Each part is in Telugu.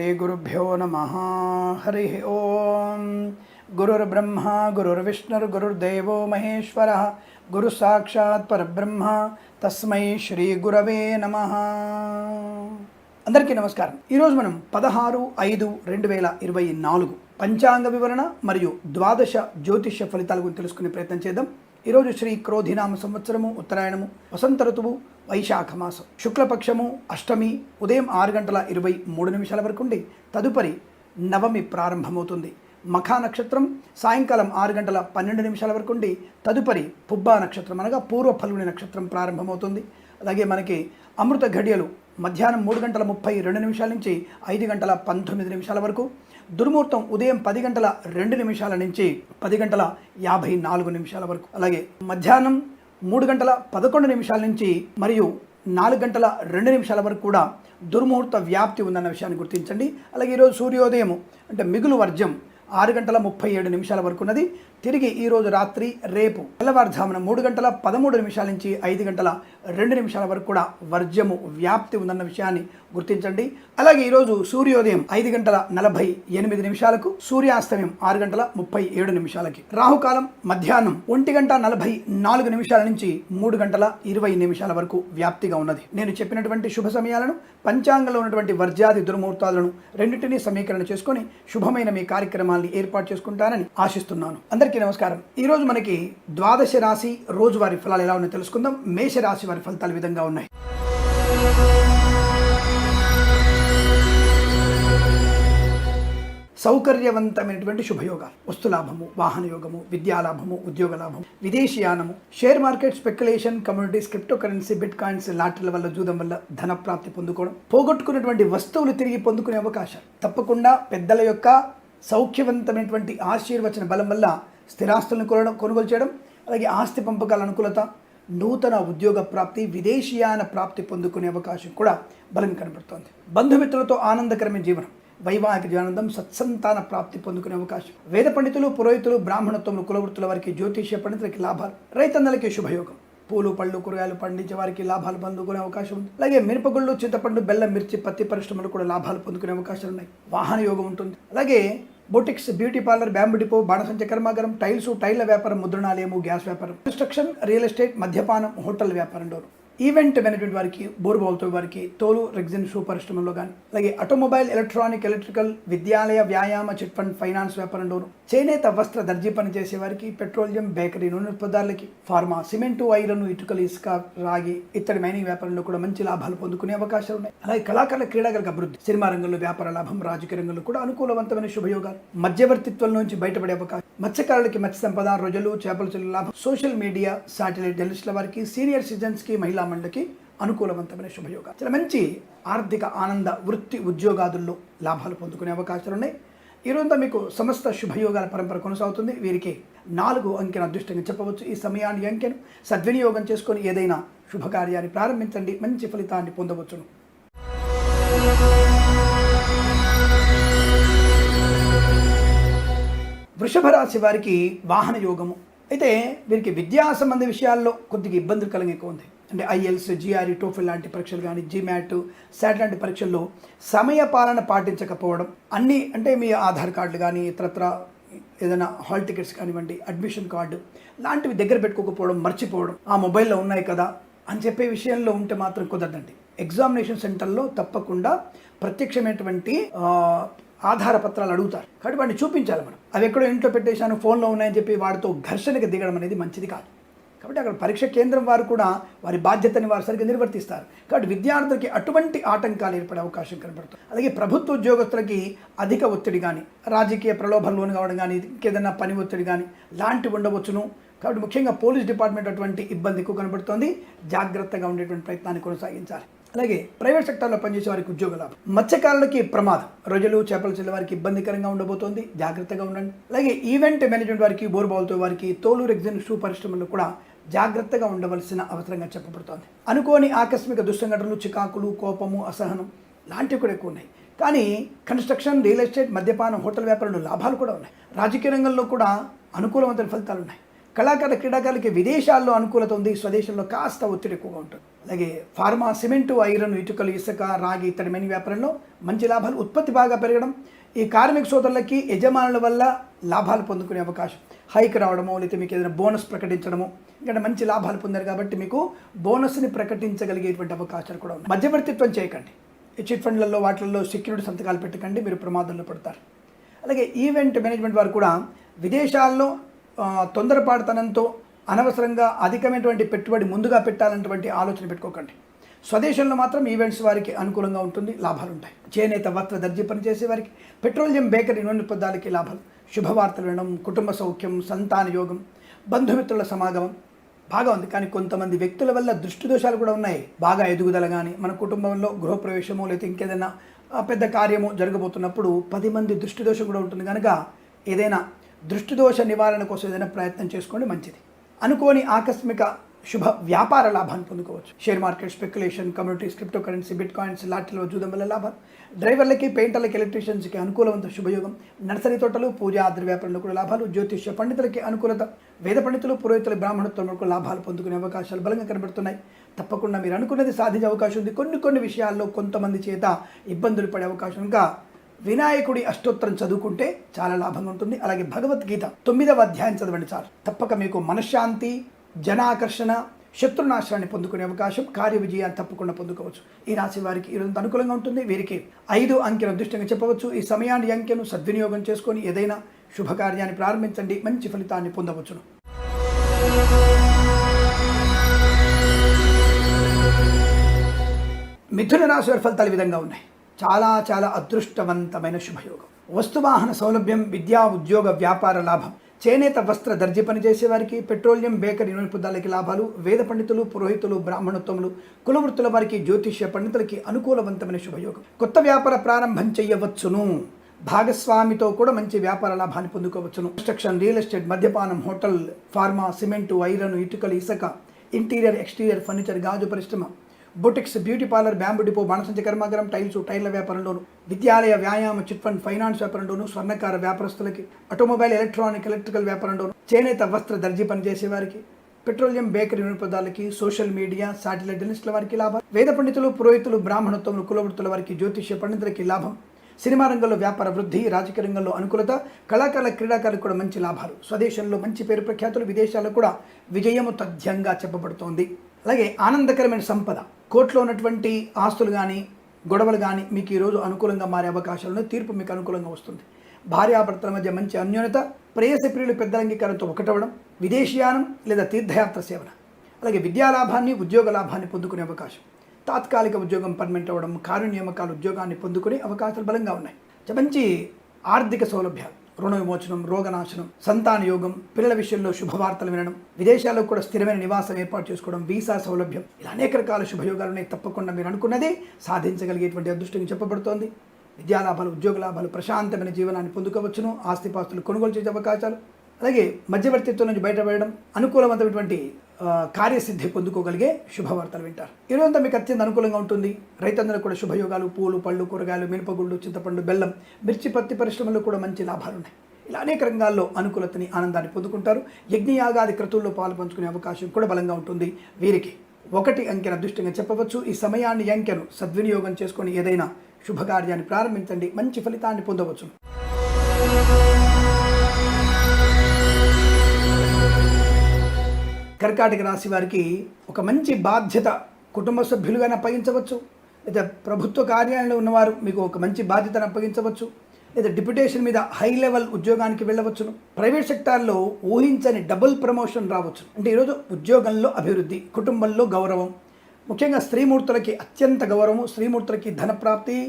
श्रीगुरुभ्यो नमः। हरि ओम। गुरुर्ब्रह्मा गुरुर्विष्णुर्गुरुर्देवो महेश्वरः गुरुसाक्षात् परब्रह्म तस्मै श्रीगुरवे नमः। అందరికీ నమస్కారం। ఈరోజు మనం 16/5/2024 పంచాంగ వివరణ మరియు ద్వాదశ జ్యోతిష్య ఫలితాల గురించి తెలుసుకునే ప్రయత్నం చేద్దాం। ఈరోజు శ్రీ క్రోధినామ సంవత్సరము, ఉత్తరాయణము, వసంత ఋతువు, వైశాఖ మాసం, శుక్లపక్షము, అష్టమి ఉదయం 6:23 వరకు ఉండి తదుపరి నవమి ప్రారంభమవుతుంది। మఖా నక్షత్రం సాయంకాలం 6:12 వరకు ఉండి తదుపరి పుబ్బా నక్షత్రం అనగా పూర్వ ఫల్గుని నక్షత్రం ప్రారంభమవుతుంది। అలాగే మనకి అమృత ఘడియలు మధ్యాహ్నం 3:32 నుంచి 5:19 వరకు, దుర్ముహూర్తం ఉదయం 10:02 నుంచి 10:54 వరకు, అలాగే మధ్యాహ్నం 3:11 నుంచి మరియు 4:02 వరకు కూడా దుర్ముహూర్త వ్యాప్తి ఉందన్న విషయాన్ని గుర్తించండి। అలాగే ఈరోజు సూర్యోదయం అంటే మిగులు వర్జం 6:37 వరకు ఉన్నది। తిరిగి ఈరోజు రాత్రి రేపు తెల్లవారుజామున 3:13 నుంచి 5:02 వరకు కూడా వర్జము వ్యాప్తి ఉందన్న విషయాన్ని గుర్తించండి। అలాగే ఈరోజు సూర్యోదయం 5:48, సూర్యాస్తమయం 6:37, రాహుకాలం మధ్యాహ్నం 1:44 నుంచి 3:20 వరకు వ్యాప్తిగా ఉన్నది। నేను చెప్పినటువంటి శుభ సమయాలను, పంచాంగంలో ఉన్నటువంటి వర్జాది దుర్ముహూర్తాలను రెండింటినీ సమీకరణ చేసుకొని శుభమైన మీ కార్యక్రమాల్ని ఏర్పాటు చేసుకుంటానని ఆశిస్తున్నాను। అందరికీ నమస్కారం। ఈ రోజు మనకి ద్వాదశ రాశి రోజువారీ ఫలాలు ఎలా ఉన్నాయో తెలుసుకుందాం। మేష రాశి వారి ఫలితాలు ఈ విధంగా ఉన్నాయి। సౌకర్యవంతమైనటువంటి శుభయోగాలు, వస్తులాభము, వాహన యోగము, విద్యాలాభము, ఉద్యోగ లాభము, విదేశీయానము, share market, speculation, communities, crypto currency, bitcoins, లాటరీల వల్ల, జూదం వల్ల ధన ప్రాప్తి పొందుకోవడం, పోగొట్టుకున్నటువంటి వస్తువులు తిరిగి పొందుకునే అవకాశాలు, తప్పకుండా పెద్దల యొక్క సౌఖ్యవంతమైనటువంటి ఆశీర్వచన బలం వల్ల స్థిరాస్తులను కొనుగోలు చేయడం, అలాగే ఆస్తి పంపకాల అనుకూలత, నూతన ఉద్యోగ ప్రాప్తి, విదేశీయాన ప్రాప్తి పొందుకునే అవకాశం కూడా బలం కనబడుతోంది। బంధుమిత్రులతో ఆనందకరమైన జీవనం, వైవాహిక జీవనానందం, సత్సంతాన ప్రాప్తి పొందుకునే అవకాశం, వేద పండితులు, పురోహితులు, బ్రాహ్మణత్వములు, కులవృత్తుల వారికి, జ్యోతిష్య పండితులకి లాభాలు, రైతన్నలకి శుభయోగం, పూలు పళ్ళు కూరగాయలు పండించే వారికి లాభాలు పొందుకునే అవకాశం ఉంది। అలాగే మిరపగుళ్ళు, చింతపండు, బెల్లం, మిర్చి, పత్తి పరిశ్రమలు కూడా లాభాలు పొందుకునే అవకాశాలు ఉన్నాయి। వాహన యోగం ఉంటుంది। అలాగే boutiques, beauty parlour, bamboo depot, బాణసంచ కర్మాగారం, టైల్ల వ్యాపారం, ముద్రణాలయము, గ్యాస్ వ్యాపారం, కన్స్ట్రక్షన్, రియల్ ఎస్టేట్, మద్యపానం, హోటల్ వ్యాపారం డోరు, ఈవెంట్ మేనేజ్మెంట్ వారికి, బోరుబావులతో వారికి, తోలు, రెగ్జిన్, షూ పరిశ్రమల్లో కానీ, అలాగే ఆటోమొబైల్, ఎలక్ట్రానిక్, ఎలక్ట్రికల్, విద్యాలయ, వ్యాయామ, చిట్ ఫండ్, ఫైనాన్స్ వ్యాపారం డోరు, చేనేత, వస్త్ర, దర్జీ పని చేసే వారికి, పెట్రోలియం, బేకరీ, నూనె పదార్థాలకి, ఫార్మా, సిమెంటు, ఐరన్, ఇటుకలు, ఇసుక, రాగి ఇత్తడి మైనింగ్ వ్యాపారంలో కూడా మంచి లాభాలు పొందుకునే అవకాశాలు ఉన్నాయి। అలాగే కళాకారుల, క్రీడాకారులకు అభివృద్ధి, సినిమా రంగంలో వ్యాపార లాభం, రాజకీయ రంగంలో కూడా అనుకూలవంతమైన శుభయోగాలు, మధ్యవర్తిత్వం నుంచి బయటపడే అవకాశం, మత్స్యకారులకి మత్స్య సంపద, రొయ్యలు, చేపల చెల్లు లాభం, సోషల్ మీడియా, శాటిలైట్ జర్నలిస్టుల వారికి, సీనియర్ సిటిజన్స్కి, మహిళా మండలికి అనుకూలవంతమైన శుభయోగాలు, చాలా మంచి ఆర్థిక ఆనంద, వృత్తి ఉద్యోగాదుల్లో లాభాలు పొందుకునే అవకాశాలు ఉన్నాయి। ఈరోజంతా మీకు సమస్త శుభయోగాల పరంపర కొనసాగుతుంది। వీరికి 4 అంకెను అదృష్టంగా చెప్పవచ్చు। ఈ సమయాన్ని అంకెను సద్వినియోగం చేసుకొని ఏదైనా శుభకార్యాన్ని ప్రారంభించండి, మంచి ఫలితాన్ని పొందవచ్చును। వృషభ రాశి వారికి వాహన యోగము అయితే వీరికి విద్యా సంబంధ విషయాల్లో కొద్దిగా ఇబ్బందులు ఎక్కువ ఉంది। అంటే ఐఎల్స్, జిఆర్ఈ, టోఫెల్ లాంటి పరీక్షలు కానీ, జిమాట్, శాట్ లాంటి పరీక్షల్లో సమయ పాలన పాటించకపోవడం, అన్నీ అంటే మీ ఆధార్ కార్డులు కానీ, ఇతరత్ర ఏదైనా హాల్ టికెట్స్ కానివ్వండి, అడ్మిషన్ కార్డు లాంటివి దగ్గర పెట్టుకోకపోవడం, మర్చిపోవడం, ఆ మొబైల్లో ఉన్నాయి కదా అని చెప్పే విషయంలో ఉంటే మాత్రం కుదరదండి। ఎగ్జామినేషన్ సెంటర్లో తప్పకుండా ప్రత్యక్షమైనటువంటి ఆధార పత్రాలు అడుగుతారు కాబట్టి వాటిని చూపించాలి మనం। అవి ఎక్కడో ఇంట్లో పెట్టేశాను, ఫోన్లో ఉన్నాయని చెప్పి వాడితో ఘర్షణకి దిగడం అనేది మంచిది కాదు। కాబట్టి అక్కడ పరీక్ష కేంద్రం వారు కూడా వారి బాధ్యతని వారు సరిగ్గా నిర్వర్తిస్తారు కాబట్టి విద్యార్థులకి అటువంటి ఆటంకాలు ఏర్పడే అవకాశం కనబడుతుంది। అలాగే ప్రభుత్వ ఉద్యోగస్తులకి అధిక ఒత్తిడి కానీ, రాజకీయ ప్రలోభం లోను కావడం కానీ, ఇంకేదైనా పని ఒత్తిడి కానీ లాంటివి ఉండవచ్చును। కాబట్టి ముఖ్యంగా పోలీస్ డిపార్ట్మెంట్ అటువంటి ఇబ్బంది ఎక్కువ కనబడుతోంది। జాగ్రత్తగా ఉండేటువంటి ప్రయత్నాన్ని కొనసాగించాలి। అలాగే ప్రైవేట్ సెక్టార్లో పనిచేసే వారికి ఉద్యోగ లాభం, మత్స్యకారులకి ప్రమాదం, రొయ్యలు, చేపల చెల్లె వారికి ఇబ్బందికరంగా ఉండబోతోంది, జాగ్రత్తగా ఉండండి। అలాగే ఈవెంట్ మేనేజ్మెంట్ వారికి, బోరుబావులతో వారికి, తోలు, రెగ్జిన్, షూ పరిశ్రమల్లో కూడా జాగ్రత్తగా ఉండవలసిన అవసరంగా చెప్పబడుతోంది। అనుకోని ఆకస్మిక దుస్సంఘటనలు, చికాకులు, కోపము, అసహనం లాంటివి కూడా ఎక్కువ ఉన్నాయి। కానీ కన్స్ట్రక్షన్, రియల్ ఎస్టేట్, మద్యపానం, హోటల్ వ్యాపారంలో లాభాలు కూడా ఉన్నాయి। రాజకీయ రంగంలో కూడా అనుకూలవంతమైన ఫలితాలు ఉన్నాయి। కళాకారుల క్రీడాకారులకి విదేశాల్లో అనుకూలత ఉంది, స్వదేశంలో కాస్త ఒత్తిడి ఎక్కువగా ఉంటుంది. అలాగే ఫార్మా, సిమెంటు, ఐరన్, ఇటుకలు, ఇసుక, రాగి ఇత్తడి మెని వ్యాపారంలో మంచి లాభాలు, ఉత్పత్తి బాగా పెరగడం, ఈ కార్మిక సోదరులకి యజమానుల వల్ల లాభాలు పొందుకునే అవకాశం, హైక్ రావడమో లేకపోతే మీకు ఏదైనా బోనస్ ప్రకటించడమో, ఎందుకంటే మంచి లాభాలు పొందారు కాబట్టి మీకు బోనస్ని ప్రకటించగలిగేటువంటి అవకాశాలు కూడా ఉన్నాయి. మధ్యవర్తిత్వం చేయకండి, ఈ చిట్ ఫండ్లలో వాటిల్లో సెక్యూరిటీ సంతకాలు పెట్టకండి, మీరు ప్రమాదంలో పడతారు. అలాగే ఈవెంట్ మేనేజ్మెంట్ వారు కూడా విదేశాల్లో తొందరపాటుతనంతో అనవసరంగా అధికమైనటువంటి పెట్టుబడి ముందుగా పెట్టాలన్నటువంటి ఆలోచన పెట్టుకోకండి. స్వదేశంలో మాత్రం ఈవెంట్స్ వారికి అనుకూలంగా ఉంటుంది, లాభాలు ఉంటాయి. చేనేత, వస్త్ర, దర్జీ పనిచేసే వారికి, పెట్రోలియం, బేకరీ, నూనె పదార్థాలకి లాభాలు, శుభవార్తలు వినడం, కుటుంబ సౌఖ్యం, సంతాన యోగం, బంధుమిత్రుల సమాగమం బాగా ఉంది. కానీ కొంతమంది వ్యక్తుల వల్ల దృష్టి దోషాలు కూడా ఉన్నాయి. బాగా ఎదుగుదల కానీ, మన కుటుంబంలో గృహప్రవేశమో లేకపోతే ఇంకేదైనా పెద్ద కార్యము జరగబోతున్నప్పుడు 10 మంది దృష్టి దోషం కూడా ఉంటుంది. కనుక ఏదైనా దృష్టి దోష నివారణ కోసం ఏదైనా ప్రయత్నం చేసుకోండి, మంచిది. అనుకోని ఆకస్మిక శుభ వ్యాపార లాభాన్ని పొందుకోవచ్చు. Share market, speculation, communities, crypto currency, bitcoins, లాటరీలో జూదం వల్ల లాభాలు, డ్రైవర్లకి, పెయింటర్లకి, ఎలక్ట్రీషియన్స్కి అనుకూలవంత శుభయోగం, నర్సరీ తోటలు, పూజా ఆద్ర వ్యాపారంలో కూడా లాభాలు, జ్యోతిష్య పండితులకి అనుకూలత, వేద పండితులు, పురోహితులు, బ్రాహ్మణత్వంలో కూడా లాభాలు పొందుకునే అవకాశాలు బలంగా కనబడుతున్నాయి. తప్పకుండా మీరు అనుకున్నది సాధించే అవకాశం ఉంది. కొన్ని విషయాల్లో కొంతమంది చేత ఇబ్బందులు పడే అవకాశం. ఇంకా వినాయకుడి అష్టోత్తరం చదువుకుంటే చాలా లాభంగా ఉంటుంది. అలాగే భగవద్గీత 9వ అధ్యాయం చదవండి చాలు. తప్పక మీకు మనశ్శాంతి, జనాకర్షణ, శత్రునాశనాన్ని పొందుకునే అవకాశం, కార్య విజయాన్ని తప్పకుండా పొందుకోవచ్చు. ఈ రాశి వారికి ఈరోజు అనుకూలంగా ఉంటుంది. వీరికి 5 అంకెను అదృష్టంగా చెప్పవచ్చు. ఈ సమయాన్ని అంకెను సద్వినియోగం చేసుకొని ఏదైనా శుభకార్యాన్ని ప్రారంభించండి, మంచి ఫలితాన్ని పొందవచ్చును. మిథున రాశి వారి ఫలితాలు ఈ విధంగా ఉన్నాయి. చాలా అదృష్టవంతమైన శుభయోగం, వస్తువాహన సౌలభ్యం, విద్యా, ఉద్యోగ, వ్యాపార లాభం, చేనేత, వస్త్ర, దర్జీ పనిచేసే వారికి, పెట్రోలియం, బేకరీ, నూనె పదార్థాలకి లాభాలు, వేద పండితులు, పురోహితులు, బ్రాహ్మణత్వములు, కులవృత్తుల వారికి, జ్యోతిష్య పండితులకి అనుకూలవంతమైన శుభయోగం. కొత్త వ్యాపార ప్రారంభం చేయవచ్చును. భాగస్వామితో కూడా మంచి వ్యాపార లాభాన్ని పొందుకోవచ్చును. కన్స్ట్రక్షన్, రియల్ ఎస్టేట్, మద్యపానం, హోటల్, ఫార్మా, సిమెంటు, ఐరన్, ఇటుకలు, ఇసుక, ఇంటీరియర్, ఎక్స్టీరియర్ ఫర్నిచర్, గాజు పరిశ్రమ, boutiques, beauty parlour, bamboo depot, బాణసంచ కర్మాగారం, టైర్ల వ్యాపారంలోను, విద్యాలయ, వ్యాయామ, చిట్ ఫండ్, ఫైనాన్స్ వ్యాపారంలోను, స్వర్ణకార వ్యాపారస్తులకి, ఆటోమొబైల్, ఎలక్ట్రికల్ వ్యాపారంలోను, చేనేత, వస్త్ర, దర్జీ పనిచేసే వారికి, పెట్రోలియం, బేకరీ, నూనె పదార్థాలకి, సోషల్ మీడియా, శాటిలైట్ జర్నలిస్టుల వారికి లాభం, వేద పండితులు, పురోహితులు, బ్రాహ్మణత్వములు, కులవృత్తుల వారికి, జ్యోతిష్య పండితులకి లాభం, సినిమా రంగంలో వ్యాపార వృద్ధి, రాజకీయ రంగంలో అనుకూలత, కళాకారుల, క్రీడాకారులకు కూడా మంచి లాభాలు, స్వదేశంలో మంచి పేరు ప్రఖ్యాతులు, విదేశాల్లో కూడా విజయము తథ్యంగా చెప్పబడుతోంది. అలాగే ఆనందకరమైన సంపద, కోర్టులో ఉన్నటువంటి ఆస్తులు కానీ, గొడవలు కానీ మీకు ఈరోజు అనుకూలంగా మారే అవకాశాలు ఉన్నాయి. తీర్పు మీకు అనుకూలంగా వస్తుంది. భార్యాభర్తల మధ్య మంచి అన్యోన్యత, ప్రేయసి ప్రియులు పెద్దల అంగీకారంతో ఒకటవడం, విదేశీయానం లేదా తీర్థయాత్ర సేవన, అలాగే విద్యాలాభాన్ని, ఉద్యోగ లాభాన్ని పొందుకునే అవకాశం, తాత్కాలిక ఉద్యోగం పర్మనెంట్ అవ్వడం, కార్యనియామకాల ఉద్యోగాన్ని పొందుకునే అవకాశాలు బలంగా ఉన్నాయి. మంచి ఆర్థిక సౌలభ్యాలు, రుణ విమోచనం, రోగనాశనం, సంతాన యోగం, పిల్లల విషయంలో శుభవార్తలు వినడం, విదేశాల్లో కూడా స్థిరమైన నివాసం ఏర్పాటు చేసుకోవడం, వీసా సౌలభ్యం, ఇలా అనేక రకాల శుభయోగాలు ఉన్నాయి. తప్పకుండా మీరు అనుకున్నదే సాధించగలిగేటువంటి అదృష్టం చెప్పబడుతోంది. విద్యాలాభాలు, ఉద్యోగ లాభాలు, ప్రశాంతమైన జీవనాన్ని పొందుకోవచ్చును. ఆస్తిపాస్తులు కొనుగోలు చేసే అవకాశాలు, అలాగే మధ్యవర్తిత్వం నుంచి బయటపడడం, అనుకూలమైనటువంటి కార్యసిద్ధి పొందుకోగలిగే శుభవార్తలు వింటారు. ఈరోజంతా మీకు అత్యంత అనుకూలంగా ఉంటుంది. రైతులందరూ కూడా శుభయోగాలు, పూలు, పళ్ళు, కూరగాయలు, మినపగుళ్ళు, చింతపండు, బెల్లం, మిర్చి, పత్తి పరిశ్రమల్లో కూడా మంచి లాభాలు ఉన్నాయి. ఇలా అనేక రంగాల్లో అనుకూలతని, ఆనందాన్ని పొందుకుంటారు. యజ్ఞయాగాది క్రతువుల్లో పాలు పంచుకునే అవకాశం కూడా బలంగా ఉంటుంది. వీరికి 1 అంకెను అదృష్టంగా చెప్పవచ్చు. ఈ సమయాన్ని, అంకెను సద్వినియోగం చేసుకొని ఏదైనా శుభకార్యాన్ని ప్రారంభించండి, మంచి ఫలితాన్ని పొందవచ్చు. కర్కాటక రాశి వారికి ఒక మంచి బాధ్యత కుటుంబ సభ్యులుగానే అప్పగించవచ్చు, లేదా ప్రభుత్వ కార్యాలయంలో ఉన్నవారు మీకు ఒక మంచి బాధ్యతను అప్పగించవచ్చు, లేదా డిప్యుటేషన్ మీద హై లెవెల్ ఉద్యోగానికి వెళ్ళవచ్చును. ప్రైవేట్ సెక్టార్లో ఊహించని డబుల్ ప్రమోషన్ రావచ్చు. అంటే ఈరోజు ఉద్యోగంలో అభివృద్ధి, కుటుంబంలో గౌరవం, ముఖ్యంగా స్త్రీమూర్తులకి అత్యంత గౌరవము, స్త్రీమూర్తులకి ధనప్రాప్తి,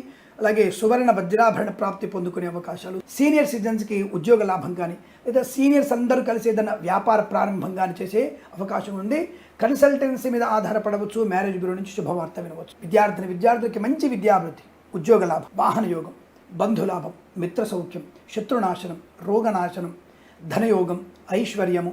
అలాగే సువర్ణ వజ్రాభరణ ప్రాప్తి పొందుకునే అవకాశాలు, సీనియర్ సిటిజన్స్కి ఉద్యోగ లాభం కానీ, లేదా సీనియర్స్ అందరూ కలిసి ఏదైనా వ్యాపార ప్రారంభం కానీ చేసే అవకాశం ఉంది. కన్సల్టెన్సీ మీద ఆధారపడవచ్చు. మ్యారేజ్ బ్యూరో నుంచి శుభవార్త వినవచ్చు. విద్యార్థులకి మంచి విద్యాభివృద్ధి, ఉద్యోగ లాభం, వాహన యోగం, బంధులాభం, మిత్ర సౌఖ్యం, శత్రునాశనం, రోగనాశనం, ధనయోగం, ఐశ్వర్యము,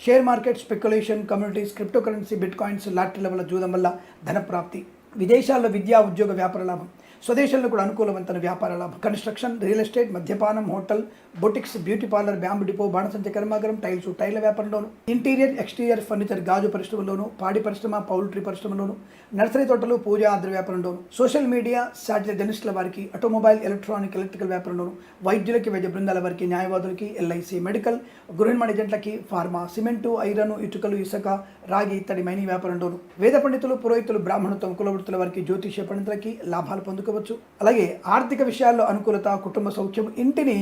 share market, speculation, communities, crypto currency, bitcoins, లాటరీల వల్ల జూదం వల్ల ధనప్రాప్తి, విదేశాల్లో విద్యా, ఉద్యోగ, వ్యాపార లాభం, స్వదేశంలో కూడా అనుకూలవంతమైన వ్యాపార లాభం. కన్స్ట్రక్షన్, రియల్ ఎస్టేట్, మద్యపానం, hotel, boutiques, beauty parlour, bamboo depot, బాణసంచ కర్మాగారం, టైల్స్, టైర్ల వ్యాపారంలోను, ఇంటీరియర్ ఎక్స్టీరియర్ ఫర్నిచర్, గాజు పరిశ్రమలోను, పాడి పరిశ్రమ, పౌల్ట్రీ పరిశ్రమలోను, నర్సరీ తోటలు, పూజ ఆద్ర వ్యాపారంలోను, సోషల్ మీడియా, శాటిలైట్ జర్నలిస్టుల వారికి, ఆటోమొబైల్, ఎలక్ట్రికల్ వ్యాపారంలోను, వైద్యులకి, వైద్య బృందాల వారికి, న్యాయవాదులకి, ఎల్ఐసి, మెడికల్, గృహ నిర్మాణ ఏజెంట్లకి, ఫార్మా, సిమెంటు, ఐరన్, ఇటుకలు, ఇసుక, రాగి ఇత్తడి మైనింగ్ వ్యాపారంలోను, వేద పండితులు, పురోహితులు, బ్రాహ్మణత్వం, కులవృత్తుల వారికి, జ్యోతిష్య పండితులకి లాభాలు పొందుకోవచ్చు. అలాగే ఆర్థిక విషయాల్లో అనుకూలత, కుటుంబ సౌఖ్యం, ఇంటిని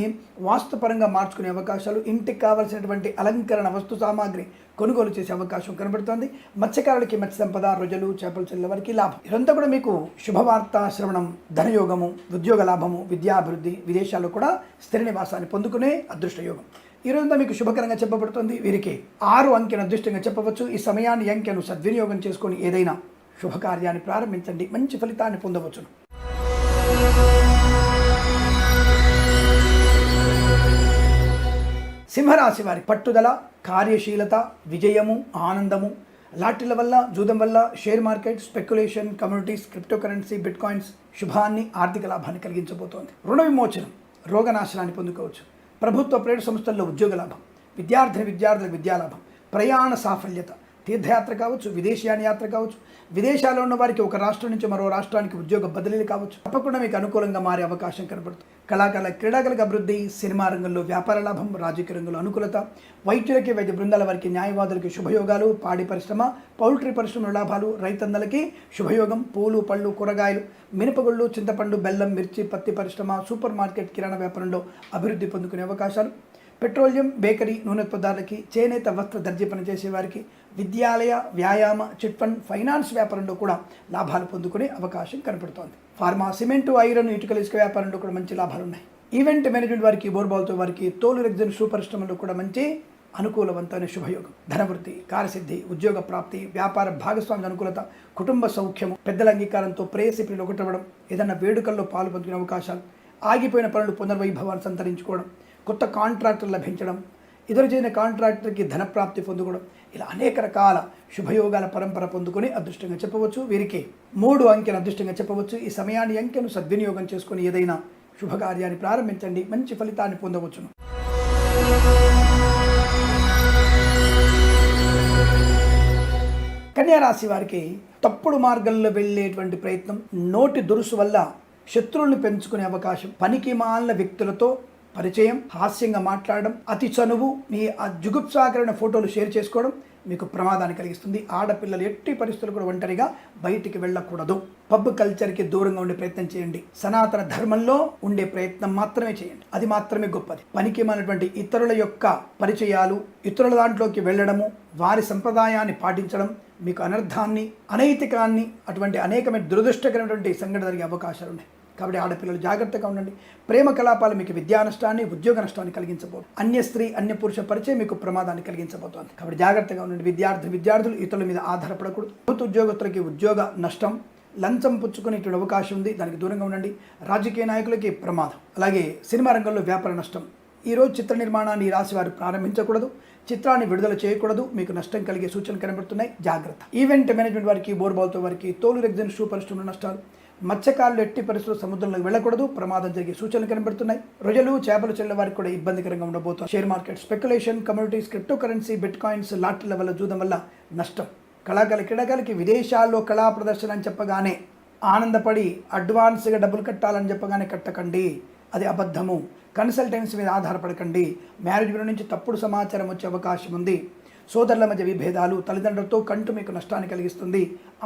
వాస్తుపరంగా మార్చుకునే అవకాశాలు, ఇంటికి కావలసినటువంటి అలంకరణ వస్తు సామాగ్రి కొనుగోలు చేసే అవకాశం కనబడుతోంది. మత్స్యకారులకి మత్స్య సంపద, రొయ్యలు, చేపలు చెల్లెల వారికి లాభం. ఇదంతా కూడా మీకు శుభవార్త శ్రవణం, ధనయోగము, ఉద్యోగ లాభము, విద్యాభివృద్ధి, విదేశాల్లో కూడా స్థిర నివాసాన్ని పొందుకునే అదృష్ట యోగం. ఈ రోజంతా మీకు శుభకరంగా చెప్పబడుతుంది. వీరికి 6 అంకెను అదృష్టంగా చెప్పవచ్చు. ఈ సమయాన్ని అంకెను సద్వినియోగం చేసుకొని ఏదైనా శుభకార్యాన్ని ప్రారంభించండి, మంచి ఫలితాన్ని పొందవచ్చును. సింహరాశి వారి పట్టుదల, కార్యశీలత, విజయము, ఆనందము, లాటరీల వల్ల, జూదం వల్ల, share market, speculation, communities, crypto currency, bitcoins శుభాన్ని, ఆర్థిక లాభాన్ని కలిగించబోతోంది. రుణ విమోచనం, రోగనాశనాన్ని పొందుకోవచ్చు. ప్రభుత్వ ప్రైవేట్ సంస్థల్లో ఉద్యోగ లాభం, విద్యార్థులకు విద్యాలాభం, ప్రయాణ సాఫల్యత, తీర్థయాత్ర కావచ్చు, విదేశీయాన యాత్ర కావచ్చు, విదేశాల్లో ఉన్న వారికి ఒక రాష్ట్రం నుంచి మరో రాష్ట్రానికి ఉద్యోగ బదిలీలు కావచ్చు. తప్పకుండా మీకు అనుకూలంగా మారే అవకాశం కనబడుతుంది. క్రీడాకళకు అభివృద్ధి, సినిమా రంగంలో వ్యాపార లాభం, రాజకీయ రంగంలో అనుకూలత, వైద్యులకి, వైద్య బృందాల వారికి, న్యాయవాదులకి శుభయోగాలు, పాడి పరిశ్రమ, పౌల్ట్రీ పరిశ్రమ లాభాలు, రైతన్నలకి శుభయోగం, పూలు, పళ్ళు, కూరగాయలు, మినపగుళ్ళు, చింతపండు, బెల్లం, మిర్చి, పత్తి పరిశ్రమ, సూపర్ మార్కెట్, కిరాణా వ్యాపారంలో అభివృద్ధి పొందుకునే అవకాశాలు. పెట్రోలియం, బేకరీ, నూనె పదార్థాలకి, చేనేత, వస్త్ర దర్జీ పనిచేసే వారికి, విద్యాలయ, వ్యాయామ, చిట్ ఫండ్, ఫైనాన్స్ వ్యాపారంలో కూడా లాభాలు పొందుకునే అవకాశం కనపడుతోంది. ఫార్మా, సిమెంటు, ఐరన్, ఇటుకల, ఇసుక వ్యాపారంలో కూడా మంచి లాభాలు ఉన్నాయి. ఈవెంట్ మేనేజ్మెంట్ వారికి, బోర్బాల్తో వారికి, తోలు రెగ్జన్ షూ పరిశ్రమలో కూడా మంచి అనుకూలవంతమైన శుభయోగం. ధనవృద్ధి, కార్యసిద్ధి, ఉద్యోగ ప్రాప్తి, వ్యాపార భాగస్వామ్య అనుకూలత, కుటుంబ సౌఖ్యము, పెద్దల అంగీకారంతో ప్రేయసిపిలు ఒకటవ్వడం, ఏదైనా వేడుకల్లో పాలు పంచుకునే అవకాశాలు, ఆగిపోయిన పనులు పునర్వైభవాన్ని సంతరించుకోవడం, కొత్త కాంట్రాక్టర్ లభించడం, ఇతరు చేసిన కాంట్రాక్టర్కి ధనప్రాప్తి పొందుకోవడం, ఇలా అనేక రకాల శుభయోగాల పరంపర పొందుకొని అదృష్టంగా చెప్పవచ్చు. వీరికి 3 అంకెను అదృష్టంగా చెప్పవచ్చు. ఈ సమయాన్ని అంకెను సద్వినియోగం చేసుకొని ఏదైనా శుభకార్యాన్ని ప్రారంభించండి, మంచి ఫలితాన్ని పొందవచ్చును. కన్యా రాశి వారికి తప్పుడు మార్గంలో వెళ్ళేటువంటి ప్రయత్నం, నోటి దురుసు వల్ల శత్రువులను పెంచుకునే అవకాశం, పనికి మాలిన వ్యక్తులతో పరిచయం, హాస్యంగా మాట్లాడడం, అతి చనువు, మీ జుగుప్సాకరమైన ఫోటోలు షేర్ చేసుకోవడం మీకు ప్రమాదాన్ని కలిగిస్తుంది. ఆడపిల్లలు ఎట్టి పరిస్థితులు కూడా ఒంటరిగా బయటికి వెళ్ళకూడదు. పబ్ కల్చర్కి దూరంగా ఉండే ప్రయత్నం చేయండి. సనాతన ధర్మంలో ఉండే ప్రయత్నం మాత్రమే చేయండి, అది మాత్రమే గొప్పది. పనికి మాలినటువంటి ఇతరుల యొక్క పరిచయాలు, ఇతరుల దాంట్లోకి వెళ్ళడము, వారి సంప్రదాయాన్ని పాటించడం మీకు అనర్థాన్ని, అనైతికాన్ని, అటువంటి అనేకమైన దురదృష్టకరమైనటువంటి సంఘటన జరిగే అవకాశాలు ఉన్నాయి. కాబట్టి ఆడపిల్లలు జాగ్రత్తగా ఉండండి. ప్రేమ కలాపాలు మీకు విద్యా నష్టాన్ని, ఉద్యోగ నష్టాన్ని కలిగించబోతుంది. అన్య స్త్రీ, అన్య పురుష పరిచయం మీకు ప్రమాదాన్ని కలిగించబోతోంది. కాబట్టి జాగ్రత్తగా ఉండండి. విద్యార్థులు ఇతరుల మీద ఆధారపడకూడదు. ప్రభుత్వ ఉద్యోగస్తులకి ఉద్యోగ నష్టం, లంచం పుచ్చుకునేటువంటి అవకాశం ఉంది, దానికి దూరంగా ఉండండి. రాజకీయ నాయకులకి ప్రమాదం. అలాగే సినిమా రంగంలో వ్యాపార నష్టం. ఈరోజు చిత్ర నిర్మాణాన్ని ఈ రాశి వారు ప్రారంభించకూడదు, చిత్రాన్ని విడుదల చేయకూడదు, మీకు నష్టం కలిగే సూచనలు కనబడుతున్నాయి, జాగ్రత్త. ఈవెంట్ మేనేజ్మెంట్ వారికి, బోర్బాల్తో వారికి, తోలు రెగ్జన్ షూ పరిశ్రమల నష్టాలు, మత్స్యకారులు ఎట్టి పరిస్థితుల్లో సముద్రంలోకి వెళ్ళకూడదు, ప్రమాదం జరిగే సూచనలు కనబడుతున్నాయి. రొయ్యలు, చేపలు చెల్లె వారికి కూడా ఇబ్బందికరంగా ఉండబోతుంది. Share market, speculation, communities, crypto currency, bitcoins, లాటరీల వల్ల, జూదం వల్ల నష్టం. క్రీడాకారులకి విదేశాల్లో కళా ప్రదర్శన అని చెప్పగానే ఆనందపడి అడ్వాన్స్గా డబ్బులు కట్టాలని చెప్పగానే కట్టకండి, అది అబద్ధము. కన్సల్టెన్సీ మీద ఆధారపడకండి. మ్యారేజ్ బ్యూరో నుంచి తప్పుడు సమాచారం వచ్చే అవకాశం ఉంది. సోదరుల మధ్య విభేదాలు, తల్లిదండ్రులతో కంటు మీకు నష్టాన్ని కలిగిస్తుంది.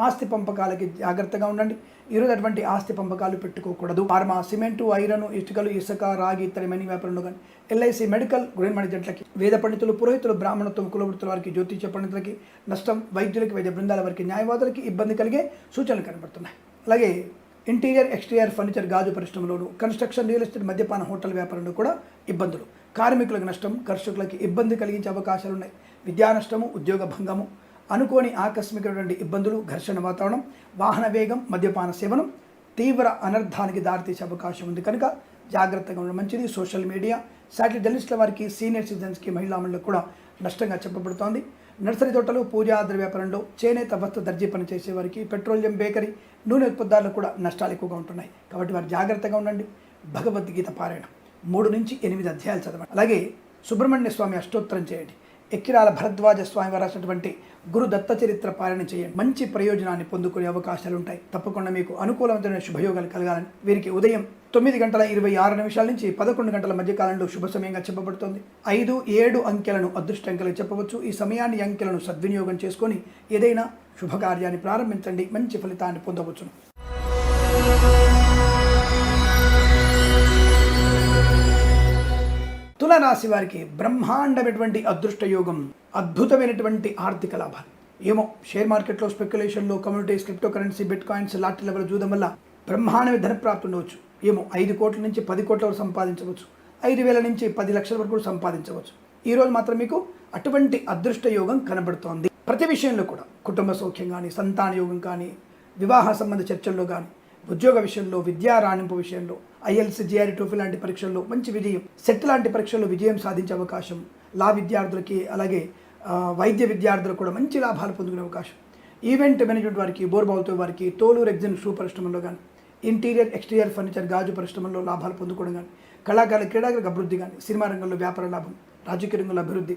ఆస్తి పంపకాలకి జాగ్రత్తగా ఉండండి. ఈరోజు అటువంటి ఆస్తి పంపకాలు పెట్టుకోకూడదు. ఫార్మా, సిమెంటు, ఐరన్, ఇటుకలు, ఇసుక, రాగి ఇత్తడి మైనింగ్ వ్యాపారంలో కానీ, ఎల్ఐసి, మెడికల్, గృహ నిర్మాణ ఏజెంట్లకి, వేద పండితులు, పురోహితులు, బ్రాహ్మణత్వం, కులవృత్తుల వారికి, జ్యోతిష్య పండితులకి నష్టం, వైద్యులకి, వైద్య బృందాల వారికి, న్యాయవాదులకి ఇబ్బంది కలిగే సూచనలు కనబడుతున్నాయి. అలాగే ఇంటీరియర్, ఎక్స్టీరియర్ ఫర్నిచర్, గాజు పరిశ్రమలోను, కన్స్ట్రక్షన్, రియల్ ఎస్టేట్, మద్యపాన, హోటల్ వ్యాపారంలో కూడా ఇబ్బందులు. కార్మికులకు నష్టం, కర్షకులకి ఇబ్బంది కలిగించే అవకాశాలు ఉన్నాయి. విద్యా నష్టము, ఉద్యోగ భంగము, అనుకోని ఆకస్మికమైనటువంటి ఇబ్బందులు, ఘర్షణ వాతావరణం, వాహన వేగం, మద్యపాన సేవనం తీవ్ర అనర్థానికి దారితీసే అవకాశం ఉంది. కనుక జాగ్రత్తగా ఉండడం మంచిది. సోషల్ మీడియా, శాటిలైట్ జర్నలిస్టుల వారికి, సీనియర్ సిటిజన్స్కి, మహిళామణులకు కూడా నష్టంగా చెప్పబడుతోంది. నర్సరీ తోటలు, పూజా ద్రవ్య వ్యాపారంలో, చేనేత వస్త్ర దర్జీ పని చేసే వారికి, పెట్రోలియం, బేకరీ, నూనె ఉత్పత్తులు కూడా నష్టాలు ఎక్కువగా ఉంటున్నాయి. కాబట్టి వారు జాగ్రత్తగా ఉండండి. భగవద్గీత పారాయణం 3 నుంచి 8 అధ్యాయాలు చదవండి. అలాగే సుబ్రహ్మణ్య స్వామి అష్టోత్తరం చేయండి. ఎక్కిరాల భరద్వాజ స్వామి వారు రాసినటువంటి గురు దత్త చరిత్ర పారాయణ చేయండి. మంచి ప్రయోజనాన్ని పొందుకునే అవకాశాలు ఉంటాయి. తప్పకుండా మీకు అనుకూలమైన శుభయోగాలు కలగాలని వీరికి ఉదయం 9:26 నుంచి 11 గంటల మధ్య కాలంలో శుభ సమయంగా చెప్పబడుతుంది. 5, 7 అంకెలను అదృష్ట అంకెలు చెప్పవచ్చు. ఈ సమయాన్ని అంకెలను సద్వినియోగం చేసుకొని ఏదైనా శుభకార్యాన్ని ప్రారంభించండి. మంచి ఫలితాన్ని పొందవచ్చును. తులారాశి వారికి బ్రహ్మాండమైనటువంటి అదృష్ట యోగం, అద్భుతమైనటువంటి ఆర్థిక లాభాలు. ఏమో షేర్ మార్కెట్లో, స్పెక్యులేషన్లో, communities, crypto currency, bitcoins, lottery level జూదం వల్ల బ్రహ్మాండమైన ధనప్రాప్తి ఉండవచ్చు. ఏమో 5 కోట్ల నుంచి 10 కోట్ల వరకు సంపాదించవచ్చు. 5,000 నుంచి 10 లక్షల వరకు సంపాదించవచ్చు. ఈరోజు మాత్రం మీకు అటువంటి అదృష్ట యోగం కనబడుతోంది. ప్రతి విషయంలో కూడా కుటుంబ సౌఖ్యం కానీ, సంతాన యోగం కానీ, వివాహ సంబంధ చర్చల్లో కానీ, ఉద్యోగ విషయంలో, విద్యా రాణింపు విషయంలో, ఐఎల్స్, జిఆర్ఈ, టోఫీ లాంటి పరీక్షల్లో మంచి విజయం, సెట్ లాంటి పరీక్షల్లో విజయం సాధించే అవకాశం, లా విద్యార్థులకి, అలాగే వైద్య విద్యార్థులకు కూడా మంచి లాభాలు పొందుకునే అవకాశం. ఈవెంట్ మేనేజ్మెంట్ వారికి, బోర్బావుతో వారికి, తోలు రెగ్జిన్ షూ పరిశ్రమలో కానీ, ఇంటీరియర్, ఎక్స్టీరియర్ ఫర్నిచర్, గాజు పరిశ్రమల్లో లాభాలు పొందుకోవడం కానీ, కళాకారుల, క్రీడాకారులకు అభివృద్ధి కానీ, సినిమా రంగంలో వ్యాపార లాభం, రాజకీయ రంగంలో అభివృద్ధి,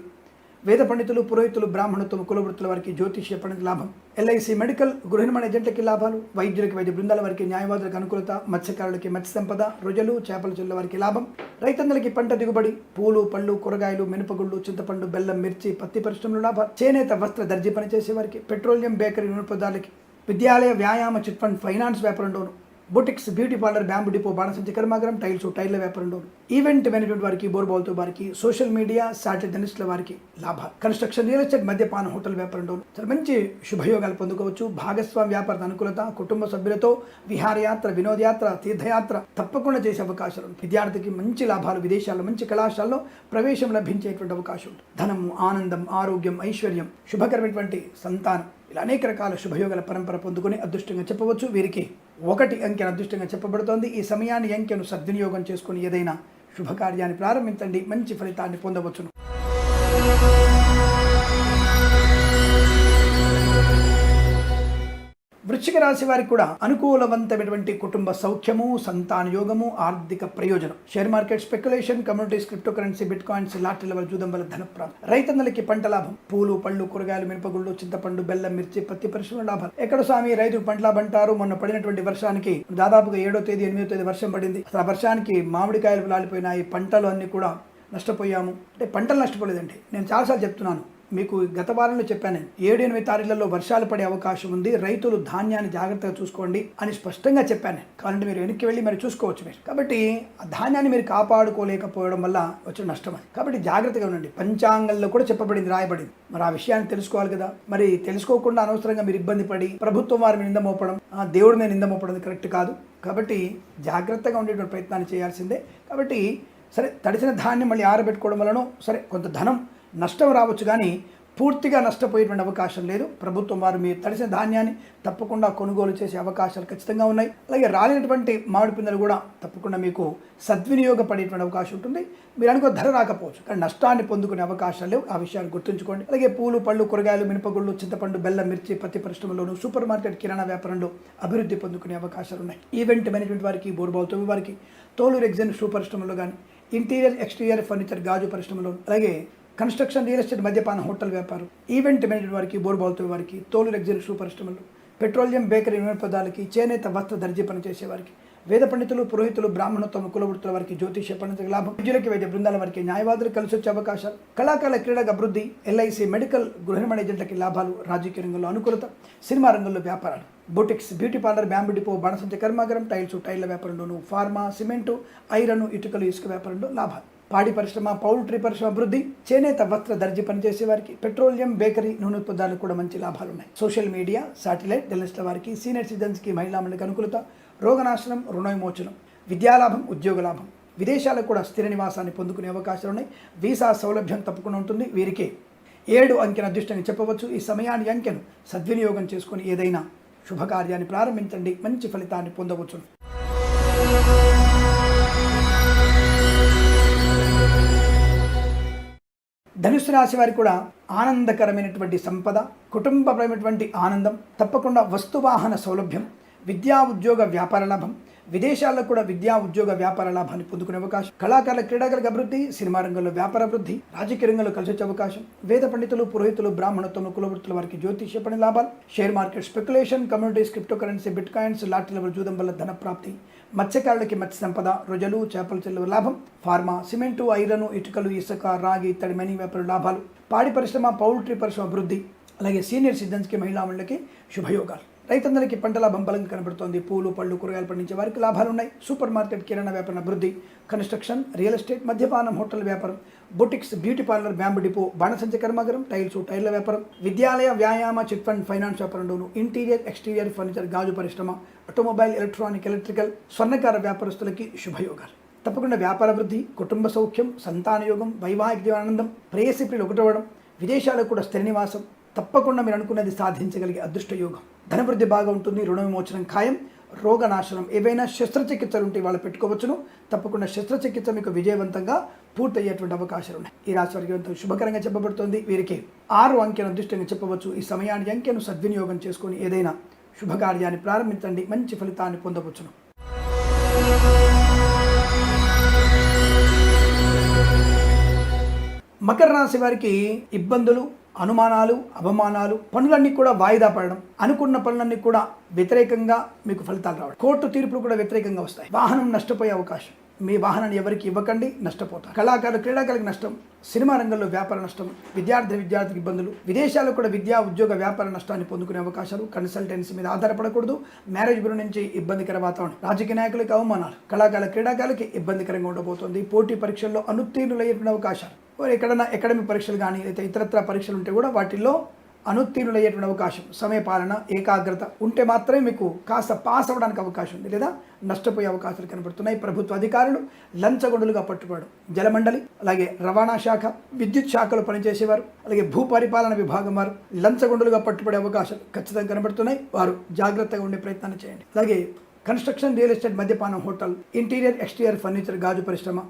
వేద పండితులు, పురోహితులు, బ్రాహ్మణత్వం, కులవృత్తుల వారికి, జ్యోతిష్య పండిత లాభం, ఎల్ఐసి, మెడికల్, గృహ నిర్మాణ ఏజెంట్లకి లాభాలు, వైద్యులకి, వైద్య బృందాల వారికి, న్యాయవాదులకు అనుకూలత, మత్స్యకారులకి మత్స్య సంపద, రొయ్యలు, చేపల చెల్ల వారికి లాభం, రైతన్నలకి పంట దిగుబడి, పూలు, పళ్ళు, కూరగాయలు, మినపగుళ్ళు, చింతపండు, బెల్లం, మిర్చి, పత్తి పరిశ్రమలు లాభాలు, చేనేత వస్త్ర దర్జీ పనిచేసే వారికి, పెట్రోలియం, బేకరీ, నూనె పదార్థాలకి, విద్యాలయ, వ్యాయామ, చిట్ ఫండ్, ఫైనాన్స్ వ్యాపారంలోను, boutiques, beauty parlour, bamboo depot, బాణసంచి కర్మాగారం, టైల్స్, టైర్ల వ్యాపారంలో, ఈవెంట్ మేనేజ్మెంట్ వారికి, బోర్బాల్తో వారికి, సోషల్ మీడియా, శాటిలైట్ జర్నలిస్టుల వారికి లాభాలు, కన్స్ట్రక్షన్, రియల్ ఎస్టేట్, మద్యపాన, హోటల్ వ్యాపారంలో చాలా మంచి శుభయోగాలు పొందుకోవచ్చు. భాగస్వామి వ్యాపార అనుకూలత, కుటుంబ సభ్యులతో విహారయాత్ర, వినోదయాత్ర, తీర్థయాత్ర తప్పకుండా చేసే అవకాశాలు. విద్యార్థికి మంచి లాభాలు, విదేశాల్లో మంచి కళాశాలలో ప్రవేశం లభించేటువంటి అవకాశం ఉంటుంది. ధనము, ఆనందం, ఆరోగ్యం, ఐశ్వర్యం, శుభకరమైనటువంటి సంతానం, ఇలా అనేక రకాల శుభయోగాల పరంపర పొందుకొని అదృష్టంగా చెప్పవచ్చు. వీరికి 1 అంకెను అదృష్టంగా చెప్పబడుతోంది. ఈ సమయాన్ని అంకెను సద్వినియోగం చేసుకుని ఏదైనా శుభకార్యాన్ని ప్రారంభించండి. మంచి ఫలితాన్ని పొందవచ్చును. వృశ్చిక రాశి వారికి కూడా అనుకూలవంతమైనటువంటి కుటుంబ సౌఖ్యము, సంతాన యోగము, ఆర్థిక ప్రయోజనం. Share market, speculation, communities, crypto currency, bitcoins, lottery level జూదం వల్ల ధనప్రాప్తి. రైతన్నలకి పంట లాభం, పూలు, పళ్ళు, కూరగాయలు, మినపగుళ్ళు, చింతపండు, బెల్లం, మిర్చి, పత్తి పరిశ్రమ లాభాలు. ఎక్కడ స్వామి రైతుకు పంట లాభం అంటారు? మొన్న పడినటువంటి వర్షానికి దాదాపుగా 7వ తేదీ, 8వ తేదీ వర్షం పడింది. అసలు ఆ వర్షానికి మామిడికాయలు లాలిపోయినాయి, పంటలు అన్ని కూడా నష్టపోయాము. అంటే పంటలు నష్టపోలేదండి. నేను చాలాసార్లు చెప్తున్నాను, మీకు గత వారంలో చెప్పాను. 7-8 తారీఖులలో వర్షాలు పడే అవకాశం ఉంది, రైతులు ధాన్యాన్ని జాగ్రత్తగా చూసుకోండి అని స్పష్టంగా చెప్పాను. కాబట్టి మీరు వెనక్కి వెళ్ళి మరి చూసుకోవచ్చు మీరు. కాబట్టి ఆ ధాన్యాన్ని మీరు కాపాడుకోలేకపోవడం వల్ల వచ్చిన నష్టం అది. కాబట్టి జాగ్రత్తగా ఉండండి. పంచాంగంలో కూడా చెప్పబడింది, రాయబడింది. మరి ఆ విషయాన్ని తెలుసుకోవాలి కదా. మరి తెలుసుకోకుండా అనవసరంగా మీరు ఇబ్బంది పడి ప్రభుత్వం వారి మీద నింద మోపడం, దేవుడి మీద నింద మోపడం కరెక్ట్ కాదు. కాబట్టి జాగ్రత్తగా ఉండేటువంటి ప్రయత్నాన్ని చేయాల్సిందే. కాబట్టి సరే, తడిసిన ధాన్యం మళ్ళీ ఆరబెట్టుకోవడం వలన సరే కొంత ధనం నష్టం రావచ్చు, కానీ పూర్తిగా నష్టపోయేటువంటి అవకాశం లేదు. ప్రభుత్వం వారు మీ తడిసిన ధాన్యాన్ని తప్పకుండా కొనుగోలు చేసే అవకాశాలు ఖచ్చితంగా ఉన్నాయి. అలాగే రాలినటువంటి మామిడి పిందెలు కూడా తప్పకుండా మీకు సద్వినియోగపడేటువంటి అవకాశం ఉంటుంది. మీరు అనుకో ధర రాకపోవచ్చు, కానీ నష్టాన్ని పొందుకునే అవకాశాలు లేవు. ఆ విషయాన్ని గుర్తుంచుకోండి. అలాగే పూలు, పళ్ళు, కూరగాయలు, మినపగుళ్ళు, చింతపండు, బెల్లం, మిర్చి, పత్తి పరిశ్రమలోను, సూపర్ మార్కెట్, కిరాణా వ్యాపారంలో అభివృద్ధి పొందుకునే అవకాశాలు ఉన్నాయి. ఈవెంట్ మేనేజ్మెంట్ వారికి, బోర్బావుతో వారికి, తోలు రెగ్జిన్ షూ పరిశ్రమలో కానీ, ఇంటీరియర్, ఎక్స్టీరియర్ ఫర్నిచర్, గాజు పరిశ్రమలో, అలాగే కన్స్ట్రక్షన్, రియల్ ఎస్టేట్, మద్యపాన, హోటల్ వ్యాపారం, ఈవెంట్ మేనేజ్మెంట్ వారికి, బోర్బాల్తో వారికి, తోలు రెగ్జిన్ షూ పరిశ్రమలు, పెట్రోలియం, బేకరీ, నూనె పదార్థాలకి, చేనేత వస్త్ర దర్జీ పనిచేసే వారికి, వేద పండితులు, పురోహితులు, బ్రాహ్మణత్వం, కులవృత్తుల వారికి, జ్యోతిష్య పండితుల లాభం, విద్యులకి, వైద్య బృందాల వారికి, న్యాయవాదులు కలిసి వచ్చే అవకాశాలు, కళాకారుల, క్రీడకు అభివృద్ధి, ఎల్ఐసి, మెడికల్, గృహ నిర్మాణ ఏజెంట్లకి లాభాలు, రాజకీయ రంగంలో అనుకూలత, సినిమా రంగంలో వ్యాపారాలు, boutiques, beauty parlour, bamboo depot, బాణసంచి కర్మాగారం, టైల్స్, టైర్ల వ్యాపారంలోను, ఫార్మా, సిమెంటు, ఐరన్, ఇటుకలు, ఇసుక వ్యాపారంలో లాభాలు, పాడి పరిశ్రమ, పౌల్ట్రీ పరిశ్రమ అభివృద్ధి, చేనేత వస్త్ర దర్జీ పనిచేసే వారికి, పెట్రోలియం, బేకరీ, నూనె ఉత్పత్తులకు కూడా మంచి లాభాలు ఉన్నాయి. సోషల్ మీడియా, శాటిలైట్ జర్నలిస్టుల వారికి, సీనియర్ సిటిజన్స్కి, మహిళా మండలికి అనుకూలత, రోగనాశనం, రుణ విమోచనం, విద్యాలాభం, ఉద్యోగ లాభం, విదేశాలకు కూడా స్థిర నివాసాన్ని పొందుకునే అవకాశాలు ఉన్నాయి. వీసా సౌలభ్యం తప్పకుండా ఉంటుంది. వీరికి 7 అంకెను అదృష్టంగా చెప్పవచ్చు. ఈ సమయాన్ని అంకెను సద్వినియోగం చేసుకుని ఏదైనా శుభకార్యాన్ని ప్రారంభించండి. మంచి ఫలితాన్ని పొందవచ్చు. ధనుసు రాశి వారికి కూడా ఆనందకరమైనటువంటి సంపద, కుటుంబపరమైనటువంటి ఆనందం, తప్పకుండా వస్తువాహన సౌలభ్యం, విద్యా ఉద్యోగ వ్యాపార లాభం, విదేశాల్లో కూడా విద్యా ఉద్యోగ వ్యాపార లాభాన్ని పొందుకునే అవకాశం, కళాకారుల క్రీడాకారులకు అభివృద్ధి, సినిమా రంగంలో వ్యాపార అభివృద్ధి, రాజకీయ రంగంలో కలిసి వచ్చే అవకాశం, వేద పండితులు, పురోహితులు, బ్రాహ్మణత్వం, కులవృత్తుల వారికి జ్యోతిష్య పని లాభాలు, share market speculation, communities, crypto currency, bitcoins, lottery level జూదం వల్ల ధన ప్రాప్తి, మత్స్యకారులకి మత్స్య సంపద, రొజలు, చేపల చెల్లు లాభం, ఫార్మా, సిమెంటు, ఐరన్, ఇటుకలు, ఇసుక, రాగి, ఇత్తడి, మనీ వ్యాపార లాభాలు, పాడి పరిశ్రమ, పౌల్ట్రీ పరిశ్రమ అభివృద్ధి, అలాగే సీనియర్ సిటిజన్స్కి, మహిళా మండలికి శుభయోగాలు. రైతందరికీ పంట లాభం బలంగా కనబడుతోంది. పూలు, పళ్ళు, కూరగాయలు పండించే వారికి లాభాలు ఉన్నాయి. సూపర్ మార్కెట్, కిరాణా వ్యాపారం అభివృద్ధి, కన్స్ట్రక్షన్, రియల్ ఎస్టేట్, మద్యపానం, హోటల్ వ్యాపారం, boutiques, beauty parlour, bamboo depot, బాణసంచ కర్మాగారం, టైల్స్, టైర్ల వ్యాపారం, విద్యాలయ, వ్యాయామ, చిట్ ఫండ్, ఫైనాన్స్ వ్యాపారంలోను, ఇంటీరియర్, ఎక్స్టీరియర్ ఫర్నిచర్, గాజు పరిశ్రమ, ఆటోమొబైల్, ఎలక్ట్రానిక్, ఎలక్ట్రికల్, స్వర్ణకార వ్యాపారస్తులకి శుభయోగాలు. తప్పకుండా వ్యాపార వృద్ధి, కుటుంబ సౌఖ్యం, సంతానయోగం, వైవాహిక జీవనానందం, ప్రేయసి ప్రియులు ఒకటవడం, విదేశాలకు కూడా స్థిర నివాసం, తప్పకుండా మీరు అనుకున్నది సాధించగలిగే అదృష్ట యోగం. ధనవృద్ధి బాగా ఉంటుంది. రుణ విమోచనం ఖాయం. రోగనాశనం, ఏవైనా శస్త్రచికిత్సలు ఉంటే వాళ్ళు పెట్టుకోవచ్చును. తప్పకుండా శస్త్రచికిత్స మీకు విజయవంతంగా పూర్తయ్యేటువంటి అవకాశాలు ఉన్నాయి. ఈ రాశి వారికి ఎంతో శుభకరంగా చెప్పబడుతుంది. వీరికి 6 అంకెను అదృష్టంగా చెప్పవచ్చు. ఈ సమయాన్ని అంకెను సద్వినియోగం చేసుకొని ఏదైనా శుభకార్యాన్ని ప్రారంభించండి, మంచి ఫలితాన్ని పొందవచ్చును. మకర రాశి వారికి ఇబ్బందులు, అనుమానాలు, అవమానాలు, పనులన్నీ కూడా వాయిదా పడడం, అనుకున్న పనులన్నీ కూడా వ్యతిరేకంగా మీకు ఫలితాలు రావడం, కోర్టు తీర్పులు కూడా వ్యతిరేకంగా వస్తాయి, వాహనం నష్టపోయే అవకాశం, మీ వాహనాన్ని ఎవరికి ఇవ్వకండి, నష్టపోతారు. కళాకారులు, క్రీడాకారులకు నష్టం, సినిమా రంగంలో వ్యాపార నష్టం, విద్యార్థికి ఇబ్బందులు, విదేశాల్లో కూడా విద్యా ఉద్యోగ వ్యాపార నష్టాన్ని పొందుకునే అవకాశాలు, కన్సల్టెన్సీ మీద ఆధారపడకూడదు, మ్యారేజ్ బ్యూరో నుంచి ఇబ్బందికర వాతావరణం, రాజకీయ నాయకులకు అవమానాలు, కళాకారుల, క్రీడాకారులకి ఇబ్బందికరంగా ఉండబోతోంది. పోటీ పరీక్షల్లో అనుత్తీర్ణులయ్యేటువంటి అవకాశాలు, ఎక్కడైనా అకాడమిక్ పరీక్షలు కానీ లేదా ఇతరత్ర పరీక్షలు ఉంటే కూడా వాటిల్లో అనుత్తీర్ణులయ్యేటువంటి అవకాశం, సమయపాలన, ఏకాగ్రత ఉంటే మాత్రమే మీకు కాస్త పాస్ అవ్వడానికి అవకాశం ఉంది, లేదా నష్టపోయే అవకాశాలు కనబడుతున్నాయి. ప్రభుత్వ అధికారులు లంచగొండులుగా పట్టుబడడం, జలమండలి, అలాగే రవాణా శాఖ, విద్యుత్ శాఖలో పనిచేసేవారు, అలాగే భూ పరిపాలన విభాగం వారు లంచగొండులుగా పట్టుబడే అవకాశాలు ఖచ్చితంగా కనబడుతున్నాయి. వారు జాగ్రత్తగా ఉండే ప్రయత్నాన్ని చేయండి. అలాగే కన్స్ట్రక్షన్, రియల్ ఎస్టేట్, మద్యపానం, హోటల్, ఇంటీరియర్, ఎక్స్టీరియర్ ఫర్నిచర్, గాజు పరిశ్రమ,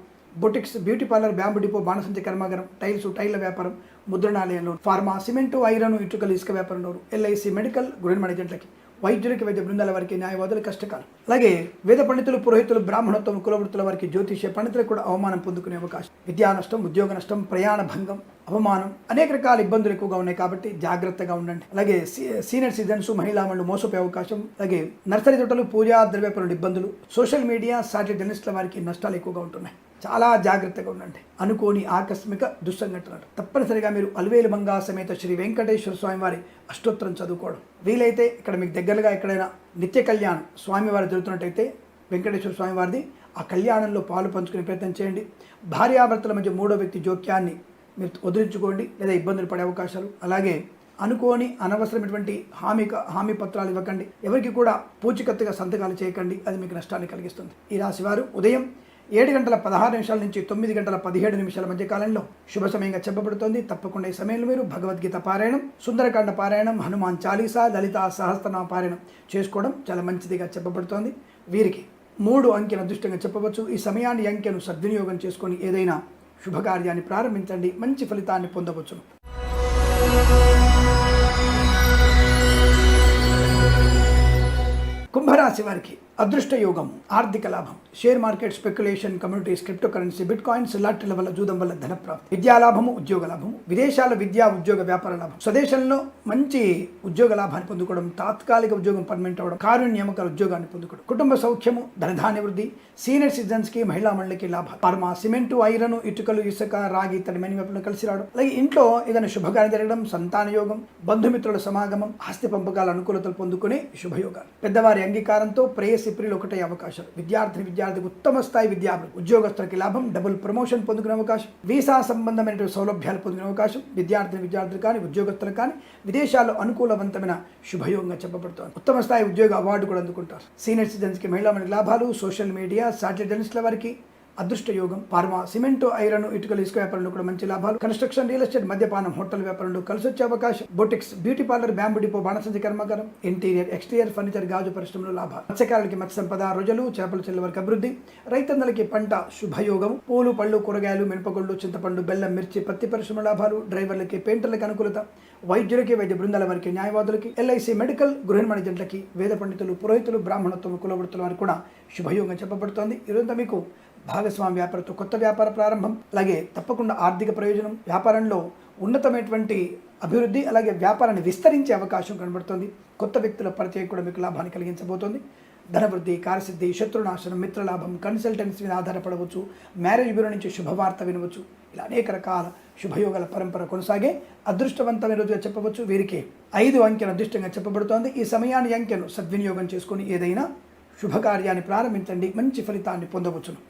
boutiques, beauty parlour, bamboo depot, బాణసంచ కర్మాగారం, టైల్స్, టైర్ల వ్యాపారం, ముద్రణాలయంలో, ఫార్మా, సిమెంటు, ఐరన్, ఇటుకలు, ఇసుక వ్యాపారంలో, ఎల్ఐసి, మెడికల్, గృహ మేనేజెంట్లకి, వైద్యులకి, వైద్య బృందాల వారికి, న్యాయవాదుల కష్టకాలం, అలాగే వేద పండితులు, పురోహితులు, బ్రాహ్మణత్వం, కులవృత్తుల వారికి, జ్యోతిష్య పండితులకు కూడా అవమానం పొందుకునే అవకాశం, విద్యా నష్టం, ఉద్యోగ నష్టం, ప్రయాణ భంగం, అవమానం, అనేక రకాల ఇబ్బందులు ఎక్కువగా ఉన్నాయి కాబట్టి జాగ్రత్తగా ఉండండి. అలాగే సీనియర్ సిటిజన్స్, మహిళా మండలి మోసపోయే అవకాశం, అలాగే నర్సరీ తోటలు, పూజా ద్రవ్యపరుల ఇబ్బందులు, సోషల్ మీడియా, సాటిలైట్ జర్నలిస్టుల వారికి నష్టాలు ఎక్కువగా ఉంటున్నాయి. చాలా జాగ్రత్తగా ఉండండి. అనుకోని ఆకస్మిక దుస్సంఘటనలు, తప్పనిసరిగా మీరు అలవేలు మంగా సమేత శ్రీ వెంకటేశ్వర స్వామి వారి అష్టోత్తరం చదువుకోవడం, వీలైతే ఇక్కడ మీకు దగ్గరగా ఎక్కడైనా నిత్య కళ్యాణం స్వామివారు జరుగుతున్నట్టయితే వెంకటేశ్వర స్వామి వారిది ఆ కళ్యాణంలో పాలు పంచుకునే ప్రయత్నం చేయండి. భార్యాభర్తల మధ్య మూడో వ్యక్తి జోక్యాన్ని మీరు వదిలించుకోండి, లేదా ఇబ్బందులు పడే అవకాశాలు. అలాగే అనుకోని అనవసరమైనటువంటి హామీ పత్రాలు ఇవ్వకండి, ఎవరికి కూడా పూచికత్తుగా సంతకాలు చేయకండి, అది మీకు నష్టాన్ని కలిగిస్తుంది. ఈ రాశి వారు ఉదయం 7:16 నుంచి 9:17 మధ్య కాలంలో శుభ సమయంగా చెప్పబడుతోంది. తప్పకుండా ఈ సమయంలో మీరు భగవద్గీత పారాయణం, సుందరకాండ పారాయణం, హనుమాన్ చాలీసా, లలిత సహస్రనామ పారాయణం చేసుకోవడం చాలా మంచిదిగా చెప్పబడుతోంది. వీరికి 3 అంకెను అదృష్టంగా చెప్పవచ్చు. ఈ సమయాన్ని అంకెను సద్వినియోగం చేసుకొని ఏదైనా శుభకార్యాన్ని ప్రారంభించండి, మంచి ఫలితాన్ని పొందవచ్చును. కుంభరాశి వారికి అదృష్ట యోగం, ఆర్థిక లాభం, share market, speculation, communities, crypto currency, bitcoins, లాటరీల వల్ల జూదం వల్ల ధన ప్రాప్తి, విద్యా లాభము, ఉద్యోగ లాభము, విదేశాల విద్యా ఉద్యోగ వ్యాపార లాభం, స్వదేశంలో మంచి ఉద్యోగ లాభాన్ని పొందుకోవడం, తాత్కాలిక ఉద్యోగం పర్మనెంట్ అవ్వడం, కారు నియామకాల ఉద్యోగాన్ని పొందుకోవడం, కుటుంబ సౌఖ్యము, ధనధాన్య వృద్ధి, సీనియర్ సిటిజన్స్ కి, మహిళా మండలికి లాభాలు, ఫార్మా, సిమెంటు, ఐరన్, ఇటుకలు, ఇసుక, రాగి, ఇత్తడి, మనీ వ్యాపారం కలిసి రావడం, అలాగే ఇంట్లో ఏదైనా శుభకార్యం జరగడం, సంతాన యోగం, బంధుమిత్రుల సమాగమం, ఆస్తి పంపకాల అనుకూలతలు పొందుకునే శుభయోగాలు, పెద్దవారి అంగీకారంతో ప్రేయసి ప్రియులు ఒకటే అవకాశాలు, విద్యార్థికి ఉత్తమ స్థాయి విద్యార్థులు, ఉద్యోగస్తులకి లాభం, డబుల్ ప్రమోషన్ పొందుకునే అవకాశం, వీసా సంబంధమైన సౌలభ్యాలు పొందుకునే అవకాశం, విద్యార్థులు కానీ ఉద్యోగస్తులు కానీ విదేశాల్లో అనుకూలవంతమైన శుభయోగంగా చెప్పబడుతోంది. ఉత్తమ స్థాయి ఉద్యోగ అవార్డు కూడా అందుకుంటారు. సీనియర్ సిటిజన్స్ కి, మహిళా మండలి లాభాలు, సోషల్ మీడియా, సాటిలైట్ జర్నలిస్టుల వారికి అదృష్ట యోగం. ఫార్మా, సిమెంట్, ఐరన్, ఇటుకలు, ఇసుక వ్యాపారంలో కూడా మంచి లాభాలు. కన్స్ట్రక్షన్, రియల్ ఎస్టేట్, మద్యపానం, హోటల్ వ్యాపారంలో కలిసి వచ్చే అవకాశం. Boutiques, beauty parlour, bamboo depot, బాణసంచి కర్మాగారం, ఇంటీరియర్, ఎక్స్టీరియర్ ఫర్నిచర్, గాజు పరిశ్రమలో లాభాలు. మత్స్యకారులకి మత్స్య సంపద, రొజలు, చేపల చెల్ల వరకు అభివృద్ధి. రైతన్నలకి పంట శుభయోగం. పూలు, పళ్ళు, కూరగాయలు, మినపగుళ్ళు, చింతపండు, బెల్లం, మిర్చి, పత్తి పరిశ్రమ లాభాలు. డ్రైవర్లకి, పెయింటర్లకి అనుకూలత. వైద్యులకి, వైద్య బృందాల వారికి, న్యాయవాదులకి, ఎల్ఐసి, మెడికల్, గృహ నిర్మాణ జంటలకి, వేద పండితులు, పురోహితులు, బ్రాహ్మణత్వం, కులవృత్తుల వారికి కూడా శుభయోగం చెప్పబడుతోంది. ఈరోజు మీకు భాగస్వామి వ్యాపారంతో కొత్త వ్యాపార ప్రారంభం, అలాగే తప్పకుండా ఆర్థిక ప్రయోజనం, వ్యాపారంలో ఉన్నతమైనటువంటి అభివృద్ధి, అలాగే వ్యాపారాన్ని విస్తరించే అవకాశం కనబడుతుంది. కొత్త వ్యక్తుల పరిచయం కూడా మీకు లాభాన్ని కలిగించబోతోంది. ధనవృద్ధి, కార్యసిద్ధి, శత్రునాశనం, మిత్రలాభం, కన్సల్టెన్సీ మీద ఆధారపడవచ్చు. మ్యారేజ్ బ్యూరో నుంచి శుభవార్త వినవచ్చు. ఇలా అనేక రకాల శుభయోగాల పరంపర కొనసాగే అదృష్టవంతమైన రోజుగా చెప్పవచ్చు. వీరికి 5 అంకెను అదృష్టంగా చెప్పబడుతోంది. ఈ సమయాన్ని అంకెను సద్వినియోగం చేసుకుని ఏదైనా శుభకార్యాన్ని ప్రారంభించండి, మంచి ఫలితాన్ని పొందవచ్చును.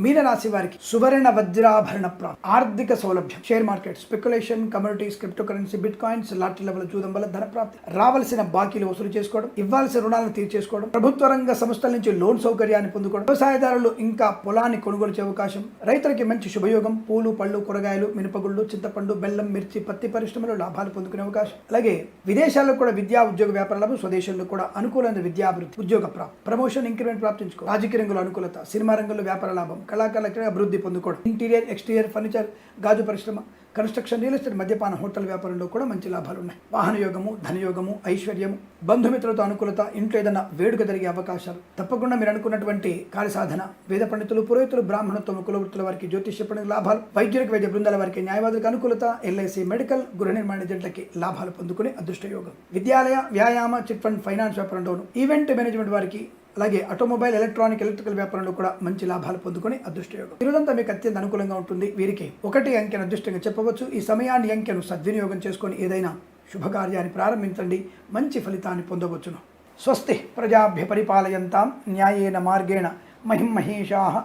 మీనరాశి వారికి సువర్ణ వజ్రాభరణ ప్రాప్తి, ఆర్థిక సౌలభ్యం, share market, speculation, communities, crypto currency, bitcoins, lottery level జూదం వల్ల ధన ప్రాప్తి, రావాల్సిన బాకీలు వసూలు చేసుకోవడం, ఇవ్వాల్సిన రుణాలను తీర్చేసుకోవడం, ప్రభుత్వ రంగ సంస్థల నుంచి లోన్ సౌకర్యాన్ని పొందుకోవడం, వ్యవసాయదారులు ఇంకా పొలాన్ని కొనుగోలు చేసే అవకాశం. రైతులకి మంచి శుభయోగం. పూలు, పళ్ళు, కూరగాయలు, మినపగుళ్ళు, చింతపండు, బెల్లం, మిర్చి, పత్తి పరిశ్రమలో లాభాలు పొందుకునే అవకాశం. అలాగే విదేశాల్లో కూడా విద్యా, ఉద్యోగ వ్యాపార లాభం. స్వదేశంలో కూడా అనుకూలమైన విద్యాభివృద్ధి, ఉద్యోగ ప్రాప్తి, ప్రమోషన్, ఇంక్రిమెంట్ ప్రాప్తించుకో. రాజకీయ రంగంలో అనుకూలత, సినిమా రంగంలో వ్యాపార లాభం, కళాకారుల అభివృద్ధి పొందుకోవడం. ఇంటీరియర్, ఎక్స్టీరియర్ ఫర్నిచర్, గాజు పరిశ్రమ, కన్స్ట్రక్షన్, రియల్ ఎస్టేట్, మద్యపాన, హోటల్ వ్యాపారంలో కూడా మంచి లాభాలు ఉన్నాయి. వాహన యోగము, ధనయోగము, ఐశ్వర్యము, బంధుమిత్రులతో అనుకూలత, ఇంట్లో ఏదైనా వేడుక జరిగే అవకాశాలు. తప్పకుండా మీరు అనుకున్నటువంటి కార్యసాధన. వేద పండితులు, పురోహితులు, బ్రాహ్మణత్వం, కులవృత్తుల వారికి, జ్యోతిష్య పండుగ లాభాలు. వైద్యులకు, వైద్య బృందాల వారికి, న్యాయవాదులకు అనుకూలత. ఎల్ఐసి, మెడికల్, గృహ నిర్మాణ జంటలకి లాభాలు పొందుకునే అదృష్ట యోగం. విద్యాలయ, వ్యాయామ, చిట్ ఫండ్, ఫైనాన్స్ వ్యాపారంలోను, ఈవెంట్ మేనేజ్మెంట్ వారికి, అలాగే ఆటోమొబైల్, ఎలక్ట్రికల్ వ్యాపారంలో కూడా మంచి లాభాలు పొందుకుని అదృష్టయోగం. ఈరోజంతా మీకు అత్యంత అనుకూలంగా ఉంటుంది. వీరికి 1 అంకెను అదృష్టంగా చెప్పవచ్చు. ఈ సమయాన్ని అంకెను సద్వినియోగం చేసుకొని ఏదైనా శుభకార్యాన్ని ప్రారంభించండి, మంచి ఫలితాన్ని పొందవచ్చును. స్వస్తి ప్రజాభ్య పరిపాలయంతాం న్యాయేన మార్గేణ మహిం మహేషాః.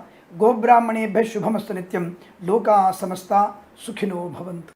గోబ్రాహ్మణేభ్యః శుభమస్తు నిత్యం. లోకా సమస్తా సుఖినో భవంతు.